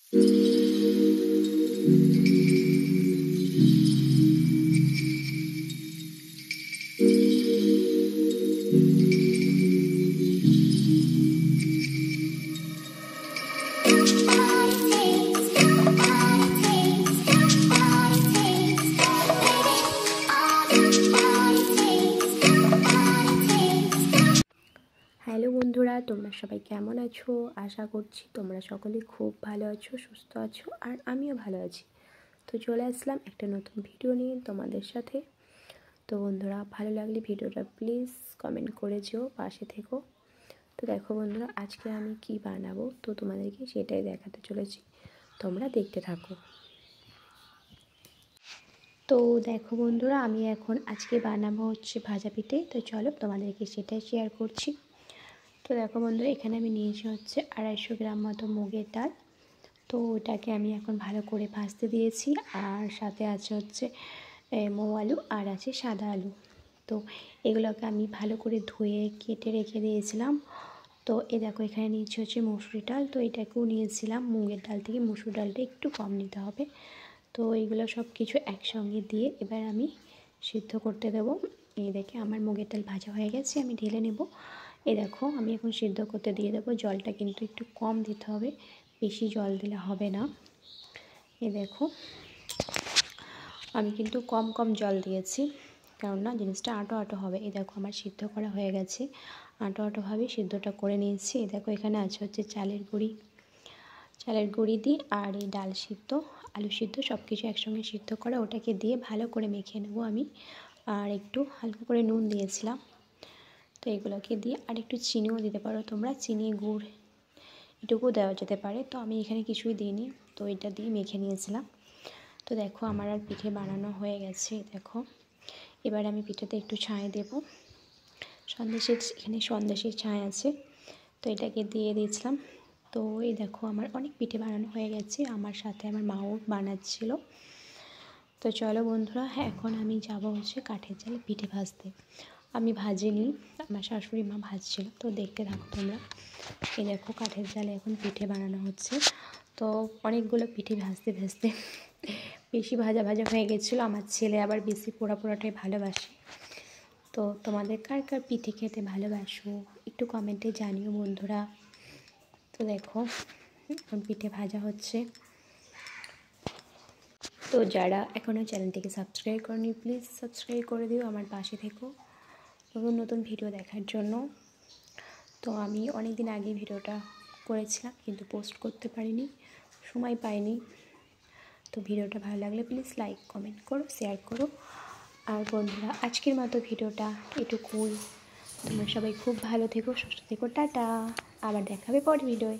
Hello বন্ধুরা, তোমরা সবাই কেমন আছো? আশা করছি তোমরা সকলে খুব ভালো আছো, সুস্থ আছো, আর আমিও ভালো আছি। তো চলে আসলাম একটা নতুন ভিডিও নিয়ে তোমাদের সাথে। তো বন্ধুরা, ভালো লাগলে ভিডিওটা প্লিজ কমেন্ট করে যেও, পাশে থেকো। তো দেখো বন্ধুরা, আজকে আমি কি বানাবো তো তোমাদেরকে সেটাই দেখাতে চলেছি, তোমরা দেখতে থাকো। তো দেখো বন্ধুরা, আমি এখন আজকে বানাবো হচ্ছে ভাজা পিঠে। তো চলো তোমাদেরকে সেটাই শেয়ার করছি। তো দেখো বন্ধুরা, এখানে আমি নিয়েছি হচ্ছে 250 গ্রাম মতো মুগের ডাল। তো ওটাকে আমি এখন ভালো করে ভাজতে দিয়েছি। আর সাথে আছে হচ্ছে মৌ আলু, আর আছে সাদা আলু। তো এগুলোকে আমি ভালো করে ধুয়ে কেটে রেখে দিয়েছিলাম। তো দেখো, এখানে নিয়েছি হচ্ছে মসুর ডাল। তো এটাকেও নিয়েছিলাম মুগের ডাল থেকে, মসুর ডালটা একটু কম নিতে হবে। তো এইগুলো সব কিছু একসঙ্গে দিয়ে এবার আমি সিদ্ধ করতে দেবো। এই দেখে আমার মুগের ডাল ভাজা হয়ে গেছে, আমি ঢেলে নেব। দেখো, আমি এখন সিদ্ধ করতে দিয়ে দেবো। জলটা কিন্তু একটু কম দিতে হবে, বেশি জল দিলে হবে না। দেখো, আমি কিন্তু কম কম জল দিয়েছি, কেননা জিনিসটা আঁটো আঁটো হবে। দেখো, আমার সিদ্ধ করা হয়ে গেছে, আঁটো আঁটোভাবে সিদ্ধটা করে নিয়েছি। দেখো, এখানে আছে হচ্ছে চালের গুঁড়ি দিই, আর এই ডাল সিদ্ধ, আলু সিদ্ধ সব কিছু একসঙ্গে সিদ্ধ করা, ওটাকে দিয়ে ভালো করে মেখে নেব আমি। আর একটু হালকা করে নুন দিয়েছিলাম। তো এগুলোকে দিয়ে আর একটু চিনিও দিতে পারো তোমরা, চিনি গুড় এটুকু দেওয়া যেতে পারে। তো আমি এখানে কিছুই দিইনি, তো এটা দিয়ে মেখে নিয়েছিলাম। তো দেখো, আমার আর পিঠে বানানো হয়ে গেছে। দেখো, এবার আমি পিঠেতে একটু ছাই দেব। এখানে সন্দেশের ছাই আছে, তো এটাকে দিয়ে দিয়েছিলাম। তো এই দেখো, আমার অনেক পিঠে বানানো হয়ে গেছে, আমার সাথে আমার মাও বানাচ্ছিল। তো চলো বন্ধুরা, এখন আমি যাব হচ্ছে কাঠের জালে পিঠে ভাজতে। আমি ভাজিনি, আমার শাশুড়ি মা ভাজছিল। তো দেখতে থাকো তোমরা। এই দেখো, কাঠের জালে এখন পিঠে বানানো হচ্ছে। তো অনেকগুলো পিঠে ভাজতে ভাজতে বেশি ভাজা ভাজা হয়ে গেছিলো। আমার ছেলে আবার বেশি পোড়া পোড়াটাই ভালোবাসে। তো তোমাদের কার কার পিঠে খেতে ভালোবাসো একটু কমেন্টে জানিও বন্ধুরা। তো দেখো, এখন পিঠে ভাজা হচ্ছে। তো যারা এখনও চ্যানেলটিকে সাবস্ক্রাইব করনি, প্লিজ সাবস্ক্রাইব করে দিও, আমার পাশে থেকো নতুন নতুন ভিডিও দেখার জন্য। তো আমি অনেক দিন আগে ভিডিওটা করেছিলাম, কিন্তু পোস্ট করতে পারিনি, সময় পাইনি। তো ভিডিওটা ভালো লাগলে প্লিজ লাইক কমেন্ট করো, শেয়ার করো। আর বন্ধুরা, আজকের মতো ভিডিওটা এটুকুই। তোমরা সবাই খুব ভালো থেকো, সুস্থ থেকো, টাটা। আবার দেখা হবে পরের ভিডিওয়।